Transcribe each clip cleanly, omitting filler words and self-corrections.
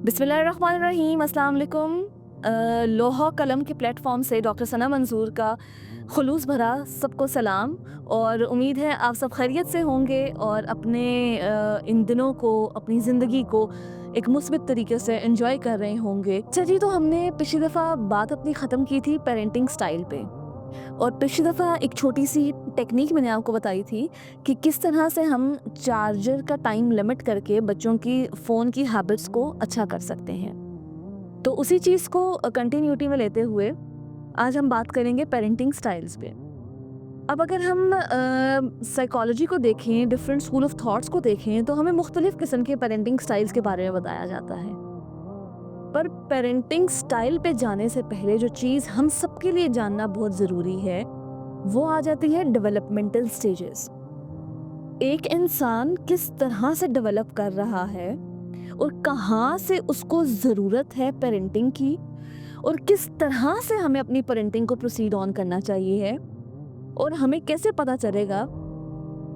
बिस्मिल्लाहिर्रहमानिर्रहीम, अस्सलाम वालेकुम। लोहा कलम के प्लेटफॉर्म से डॉक्टर सना मंजूर का खुलूस भरा सबको सलाम और उम्मीद है आप सब खैरियत से होंगे और अपने इन दिनों को, अपनी ज़िंदगी को एक मुस्बित तरीके से एंजॉय कर रहे होंगे। चलिए, तो हमने पिछली दफ़ा बात अपनी ख़त्म की थी पेरेंटिंग स्टाइल पे, और पिछली दफ़ा एक छोटी सी टेक्निक मैंने आपको बताई थी कि किस तरह से हम चार्जर का टाइम लिमिट करके बच्चों की फ़ोन की हैबिट्स को अच्छा कर सकते हैं। तो उसी चीज़ को कंटिन्यूटी में लेते हुए आज हम बात करेंगे पेरेंटिंग स्टाइल्स पे। अब अगर हम साइकोलॉजी को देखें, डिफरेंट स्कूल ऑफ थॉट्स को देखें, तो हमें मुख्तलिफ़ किस्म के पेरेंटिंग स्टाइल्स के बारे में बताया जाता है। पर पेरेंटिंग स्टाइल पे जाने से पहले जो चीज़ हम सबके लिए जानना बहुत ज़रूरी है, वो आ जाती है डेवलपमेंटल स्टेजेस। एक इंसान किस तरह से डेवलप कर रहा है और कहाँ से उसको ज़रूरत है पेरेंटिंग की, और किस तरह से हमें अपनी पेरेंटिंग को प्रोसीड ऑन करना चाहिए है, और हमें कैसे पता चलेगा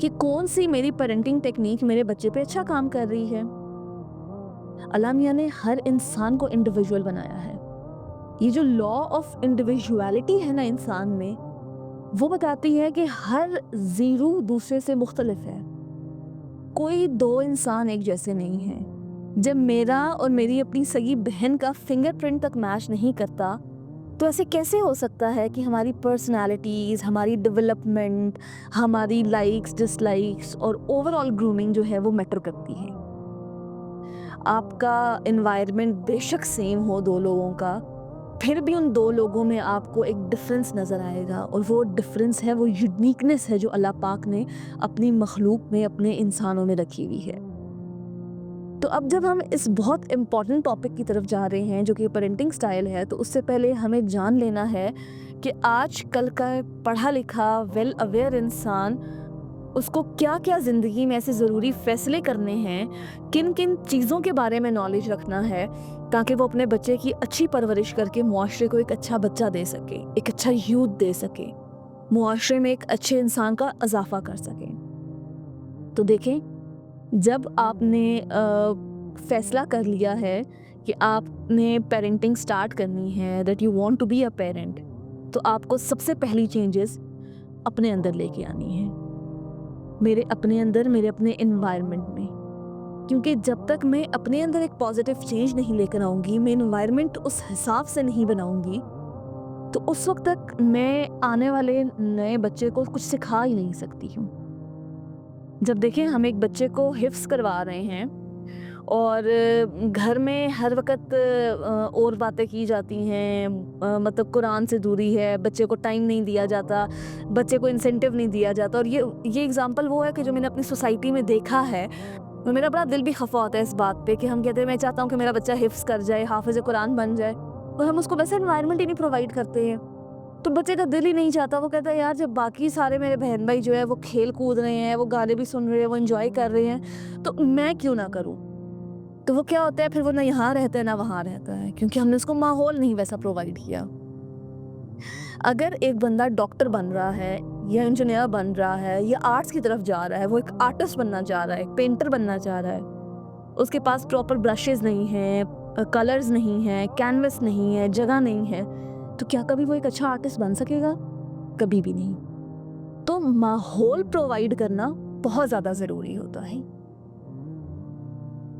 कि कौन सी मेरी पेरेंटिंग टेक्निक मेरे बच्चे पे अच्छा काम कर रही है। अल्लाह मियाँ ने हर इंसान को इंडिविजुअल बनाया है। ये जो लॉ ऑफ इंडिविजुअलिटी है ना इंसान में, वो बताती है कि हर ज़ीरो दूसरे से मुख्तलिफ है। कोई दो इंसान एक जैसे नहीं हैं। जब मेरा और मेरी अपनी सगी बहन का फिंगरप्रिंट तक मैच नहीं करता, तो ऐसे कैसे हो सकता है कि हमारी पर्सनैलिटीज़, हमारी डेवलपमेंट, हमारी लाइक्स, डिसलाइक्स और ओवरऑल ग्रूमिंग जो है वो मैटर करती है। आपका एनवायरनमेंट बेशक सेम हो दो लोगों का, फिर भी उन दो लोगों में आपको एक डिफरेंस नज़र आएगा, और वो डिफरेंस है, वो यूनिकनेस है जो अल्लाह पाक ने अपनी मखलूक में, अपने इंसानों में रखी हुई है। तो अब जब हम इस बहुत इम्पॉर्टेंट टॉपिक की तरफ जा रहे हैं जो कि पेरेंटिंग स्टाइल है, तो उससे पहले हमें जान लेना है कि आज कल का पढ़ा लिखा वेल अवेयर इंसान, उसको क्या क्या ज़िंदगी में ऐसे ज़रूरी फ़ैसले करने हैं, किन किन चीज़ों के बारे में नॉलेज रखना है, ताकि वो अपने बच्चे की अच्छी परवरिश करके मुआशरे को एक अच्छा बच्चा दे सके, एक अच्छा यूथ दे सके, मुआशरे में एक अच्छे इंसान का इजाफा कर सके। तो देखें, जब आपने फ़ैसला कर लिया है कि आपने पेरेंटिंग स्टार्ट करनी है, that you want to be a parent, तो आपको सबसे पहली चेंजेस अपने अंदर लेके आनी है। मेरे अपने अंदर, मेरे अपने एनवायरनमेंट में, क्योंकि जब तक मैं अपने अंदर एक पॉजिटिव चेंज नहीं लेकर आऊँगी, मैं एनवायरनमेंट उस हिसाब से नहीं बनाऊँगी, तो उस वक्त तक मैं आने वाले नए बच्चे को कुछ सिखा ही नहीं सकती हूँ। जब देखें, हम एक बच्चे को हिफ्ज़ करवा रहे हैं और घर में हर वक़्त और बातें की जाती हैं, मतलब कुरान से दूरी है, बच्चे को टाइम नहीं दिया जाता, बच्चे को इंसेंटिव नहीं दिया जाता, और ये एग्ज़ाम्पल वो है कि जो मैंने अपनी सोसाइटी में देखा है, और मेरा बड़ा दिल भी खफ़ा होता है इस बात पे कि हम कहते हैं मैं चाहता हूँ कि मेरा बच्चा हिफ्ज़ कर जाए, हाफ़िज़ कुरान बन जाए, और हम उसको वैसा एनवायरनमेंट ही नहीं प्रोवाइड करते हैं। तो बच्चे का दिल ही नहीं चाहता, वो कहता है यार, जब बाकी सारे मेरे बहन भाई जो है वो खेल कूद रहे हैं, वो गाने भी सुन रहे हैं, वो एंजॉय कर रहे हैं, तो मैं क्यों ना करूं। तो वो क्या होता है, फिर वो ना यहाँ रहता है ना वहाँ रहता है, क्योंकि हमने उसको माहौल नहीं वैसा प्रोवाइड किया। अगर एक बंदा डॉक्टर बन रहा है या इंजीनियर बन रहा है या आर्ट्स की तरफ जा रहा है, वो एक आर्टिस्ट बनना चाह रहा है, एक पेंटर बनना चाह रहा है, उसके पास प्रॉपर ब्रशेज़ नहीं हैं, कलर्स नहीं हैं, कैनवस नहीं है, जगह नहीं है, तो क्या कभी वो एक अच्छा आर्टिस्ट बन सकेगा? कभी भी नहीं। तो माहौल प्रोवाइड करना बहुत ज़्यादा ज़रूरी होता है।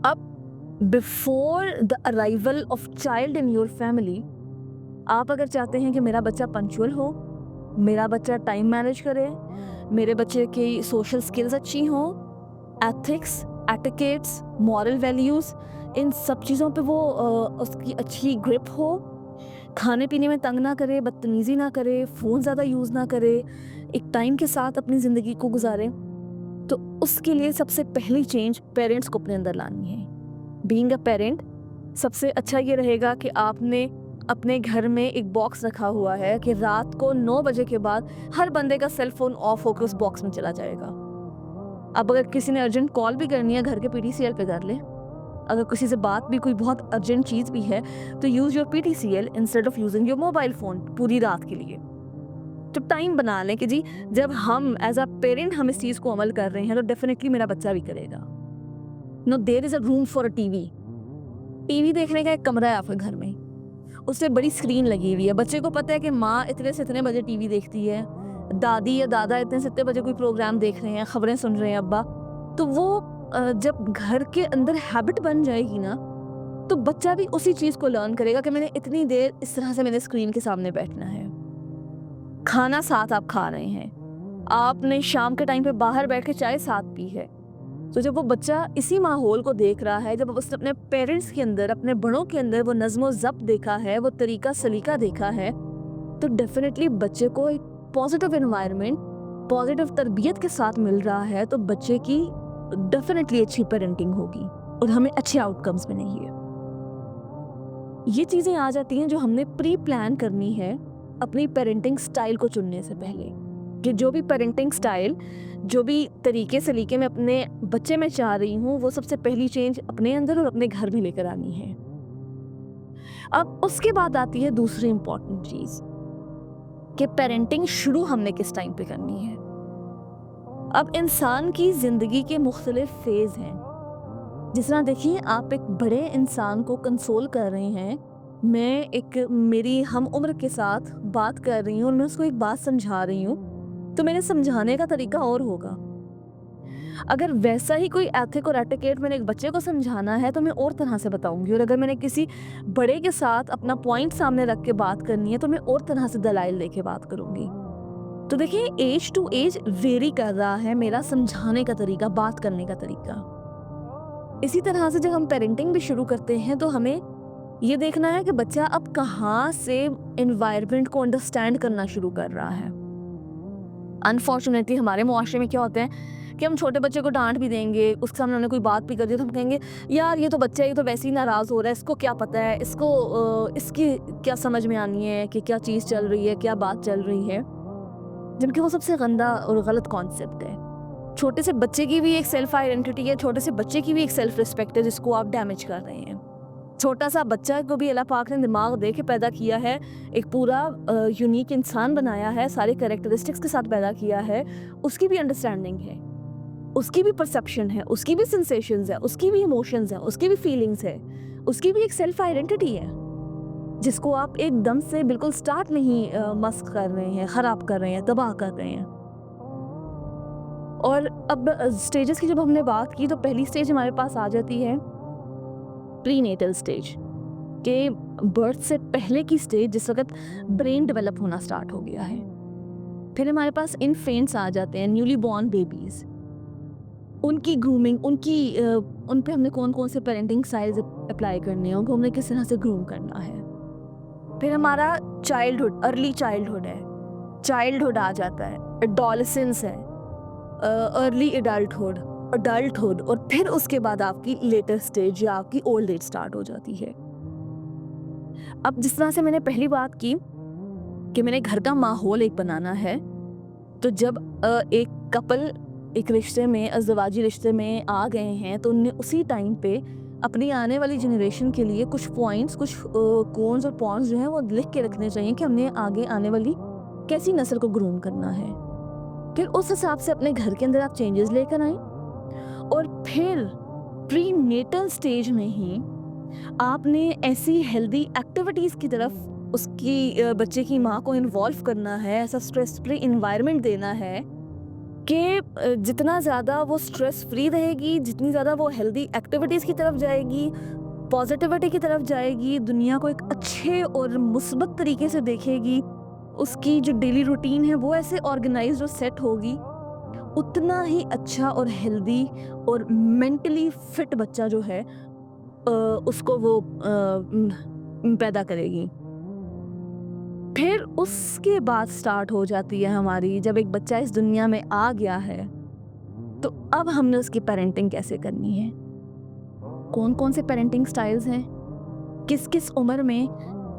अब before the arrival of child in your family, आप अगर चाहते हैं कि मेरा बच्चा पंक्चुअल हो, मेरा बच्चा टाइम मैनेज करे, मेरे बच्चे की सोशल स्किल्स अच्छी हों, एथिक्स, एटिकेट्स, मॉरल वैल्यूज़, इन सब चीज़ों पे वो उसकी अच्छी ग्रिप हो, खाने पीने में तंग ना करे, बदतमीज़ी ना करे, फ़ोन ज़्यादा यूज़ ना करे, एक टाइम के साथ अपनी ज़िंदगी को गुजारें, तो उसके लिए सबसे पहली चेंज पेरेंट्स को अपने अंदर लानी है। बीइंग अ पेरेंट, सबसे अच्छा ये रहेगा कि आपने अपने घर में एक बॉक्स रखा हुआ है कि रात को 9 बजे के बाद हर बंदे का सेल फ़ोन ऑफ होकर उस बॉक्स में चला जाएगा। अब अगर किसी ने अर्जेंट कॉल भी करनी है, घर के पीटीसीएल पे कर ले। अगर किसी से बात भी, कोई बहुत अर्जेंट चीज़ भी है, तो use your PTCL instead of using your mobile phone पूरी रात के लिए। तो टाइम बना लें कि जी, जब हम एज़ अ पेरेंट हम इस चीज़ को अमल कर रहे हैं, तो डेफ़िनेटली मेरा बच्चा भी करेगा। No there is a room for a TV. TV देखने का एक कमरा है आपके घर में, उससे बड़ी स्क्रीन लगी हुई है। बच्चे को पता है कि माँ इतने से इतने बजे टीवी देखती है, दादी या दादा इतने से इतने बजे कोई प्रोग्राम देख रहे हैं, खबरें सुन रहे हैं अब्बा। तो वो जब घर के अंदर हैबिट बन जाएगी ना, तो बच्चा भी उसी चीज़ को लर्न करेगा कि मैंने इतनी देर इस तरह से मेरे स्क्रीन के सामने बैठना है। खाना साथ आप खा रहे हैं, आपने शाम के टाइम पे बाहर बैठ के चाय साथ पी है। तो जब वो बच्चा इसी माहौल को देख रहा है, जब उसने अपने पेरेंट्स के अंदर, अपने बड़ों के अंदर वो नज़्म ज़ब्त देखा है, वो तरीका सलीका देखा है, तो डेफिनेटली बच्चे को एक पॉजिटिव एनवायरनमेंट, पॉजिटिव तरबियत के साथ मिल रहा है, तो बच्चे की डेफिनेटली अच्छी पेरेंटिंग होगी और हमें अच्छे आउटकम्स मिलेंगे। ये चीज़ें आ जाती हैं जो हमने प्री प्लान करनी है अपनी पेरेंटिंग स्टाइल को चुनने से पहले, कि जो भी पेरेंटिंग स्टाइल, जो भी तरीके सलीके मैं अपने बच्चे में चाह रही हूँ, वो सबसे पहली चेंज अपने अंदर और अपने घर भी लेकर आनी है। अब उसके बाद आती है दूसरी इम्पॉर्टेंट चीज़ कि पेरेंटिंग शुरू हमने किस टाइम पे करनी है। अब इंसान की ज़िंदगी के मुख्तलिफ फेज़ हैं। जिस तरह देखिए, आप एक बड़े इंसान को कंसोल कर रहे हैं, मैं एक मेरी हम उम्र के साथ बात कर रही हूँ और मैं उसको एक बात समझा रही हूँ, तो मेरे समझाने का तरीका और होगा। अगर वैसा ही कोई एथिक और एटिकेट मैंने एक बच्चे को समझाना है, तो मैं और तरह से बताऊंगी, और अगर मैंने किसी बड़े के साथ अपना पॉइंट सामने रख के बात करनी है, तो मैं और तरह से दलाइल लेके बात करूंगी। तो देखिए, एज टू एज वेरी कर रहा है मेरा समझाने का तरीका, बात करने का तरीका। इसी तरह से जब हम पेरेंटिंग भी शुरू करते हैं, तो हमें ये देखना है कि बच्चा अब कहाँ से एनवायरनमेंट को अंडरस्टैंड करना शुरू कर रहा है। अनफॉर्चुनेटली हमारे मुआशरे में क्या होता है कि हम छोटे बच्चे को डांट भी देंगे, उसके सामने हमने कोई बात भी कर दी, तो हम कहेंगे यार ये तो बच्चा है, ये तो वैसे ही नाराज़ हो रहा है, इसको क्या पता है, इसको इसकी क्या समझ में आनी है कि क्या चीज़ चल रही है, क्या बात चल रही है। जबकि वो सबसे गंदा और गलत कॉन्सेप्ट है। छोटे से बच्चे की भी एक सेल्फ आइडेंटिटी है, छोटे से बच्चे की भी एक सेल्फ रिस्पेक्ट है, जिसको आप डैमेज कर रहे हैं। छोटा सा बच्चा को भी अल्लाह पाक ने दिमाग दे के पैदा किया है, एक पूरा यूनिक इंसान बनाया है, सारे कैरेक्टरिस्टिक्स के साथ पैदा किया है, उसकी भी अंडरस्टैंडिंग है, उसकी भी परसेप्शन है, उसकी भी सेंसेशंस है, उसकी भी इमोशंस है, उसकी भी फीलिंग्स है, उसकी भी एक सेल्फ आइडेंटिटी है, जिसको आप एकदम से बिल्कुल स्टार्ट नहीं मस्क कर रहे हैं, ख़राब कर रहे हैं, तबाह कर रहे हैं। और अब स्टेजेस की जब हमने बात की, तो पहली स्टेज हमारे पास आ जाती है प्रीनेटल स्टेज, के बर्थ से पहले की स्टेज, जिस वक्त ब्रेन डेवलप होना स्टार्ट हो गया है। फिर हमारे पास इन्फेंट्स आ जाते हैं, न्यूली बॉर्न बेबीज़, उनकी ग्रूमिंग, उन पे हमने कौन कौन से पेरेंटिंग स्टाइल्स अप्लाई करने हैं, उनको हमने किस तरह से ग्रूम करना है। फिर हमारा चाइल्डहुड, अर्ली चाइल्डहुड है, चाइल्डहुड आ जाता है, एडोलेसेंस है, अर्ली अडल्टहुड, और फिर उसके बाद आपकी लेटर स्टेज या आपकी ओल्ड एज स्टार्ट हो जाती है। अब जिस तरह से मैंने पहली बात की कि मैंने घर का माहौल एक बनाना है, तो जब एक कपल एक रिश्ते में, अज़दवाजी रिश्ते में आ गए हैं, तो उन्हें उसी टाइम पे अपनी आने वाली जनरेशन के लिए कुछ पॉइंट्स, कुछ कॉन्स और पॉइंट्स जो हैं वो लिख के रखने चाहिए कि हमने आगे आने वाली कैसी नस्ल को ग्रूम करना है। फिर उस हिसाब से अपने घर के अंदर आप चेंजेस लेकर आएं, और फिर प्री नेटल स्टेज में ही आपने ऐसी हेल्दी एक्टिविटीज़ की तरफ उसकी बच्चे की माँ को इन्वॉल्व करना है, ऐसा स्ट्रेस फ्री इन्वायरमेंट देना है कि जितना ज़्यादा वो स्ट्रेस फ्री रहेगी, जितनी ज़्यादा वो हेल्दी एक्टिविटीज़ की तरफ जाएगी, पॉजिटिविटी की तरफ जाएगी, दुनिया को एक अच्छे और मुस्बत तरीके से देखेगी, उसकी जो डेली रूटीन है वो ऐसे ऑर्गेनाइज्ड और सेट होगी, उतना ही अच्छा और हेल्दी और मेंटली फिट बच्चा जो है उसको वो पैदा करेगी। फिर उसके बाद स्टार्ट हो जाती है हमारी, जब एक बच्चा इस दुनिया में आ गया है, तो अब हमने उसकी पेरेंटिंग कैसे करनी है, कौन कौन से पेरेंटिंग स्टाइल्स हैं, किस किस उम्र में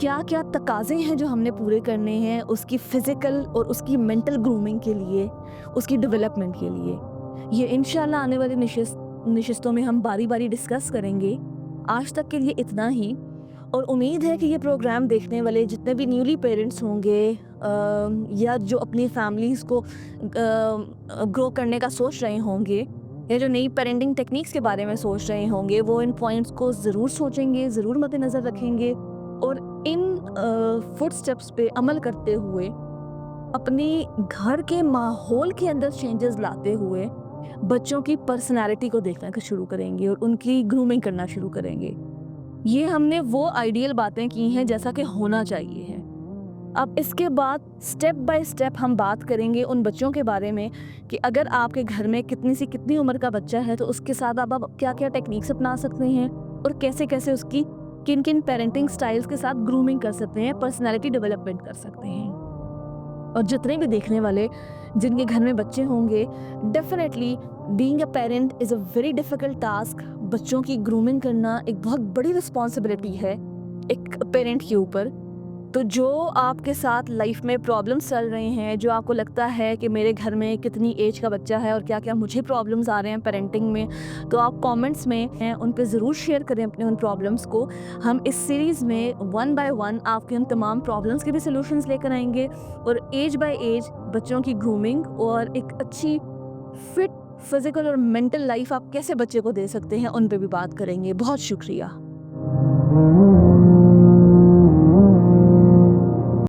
क्या क्या तकाज़े हैं जो हमने पूरे करने हैं उसकी फ़िज़िकल और उसकी मेंटल ग्रूमिंग के लिए, उसकी डेवलपमेंट के लिए। ये इंशाल्लाह आने वाली नशिस्तों में हम बारी बारी डिस्कस करेंगे। आज तक के लिए इतना ही, और उम्मीद है कि ये प्रोग्राम देखने वाले जितने भी न्यूली पेरेंट्स होंगे या जो अपनी फैमिलीज़ को ग्रो करने का सोच रहे होंगे, या जो नई पेरेंटिंग टेक्निक्स के बारे में सोच रहे होंगे, वो इन पॉइंट्स को ज़रूर सोचेंगे, ज़रूर मद्देनज़र रखेंगे और इन फुटस्टेप्स पे अमल करते हुए अपने घर के माहौल के अंदर चेंजेस लाते हुए बच्चों की पर्सनैलिटी को देखना शुरू करेंगे और उनकी ग्रूमिंग करना शुरू करेंगे। ये हमने वो आइडियल बातें की हैं जैसा कि होना चाहिए है। अब इसके बाद स्टेप बाय स्टेप हम बात करेंगे उन बच्चों के बारे में कि अगर आपके घर में कितनी सी कितनी उम्र का बच्चा है तो उसके साथ आप क्या क्या टेक्निक्स अपना सकते हैं और कैसे कैसे उसकी किन किन पेरेंटिंग स्टाइल्स के साथ ग्रूमिंग कर सकते हैं, पर्सनैलिटी डेवलपमेंट कर सकते हैं। और जितने भी देखने वाले जिनके घर में बच्चे होंगे, definitely being a parent is a very difficult task. बच्चों की ग्रूमिंग करना एक बहुत बड़ी रिस्पॉन्सिबिलिटी है एक पेरेंट के ऊपर। तो जो आपके साथ लाइफ में प्रॉब्लम्स चल रहे हैं, जो आपको लगता है कि मेरे घर में कितनी एज का बच्चा है और क्या-क्या मुझे प्रॉब्लम्स आ रहे हैं पेरेंटिंग में, तो आप कमेंट्स में हैं उन पे ज़रूर शेयर करें अपने उन प्रॉब्लम्स को। हम इस सीरीज़ में वन बाय वन आपके उन तमाम प्रॉब्लम्स के भी सॉल्यूशंस लेकर आएँगे और एज बाय एज बच्चों की ग्रूमिंग और एक अच्छी फिट फिज़िकल और मेंटल लाइफ आप कैसे बच्चे को दे सकते हैं, उन पे भी बात करेंगे। बहुत शुक्रिया।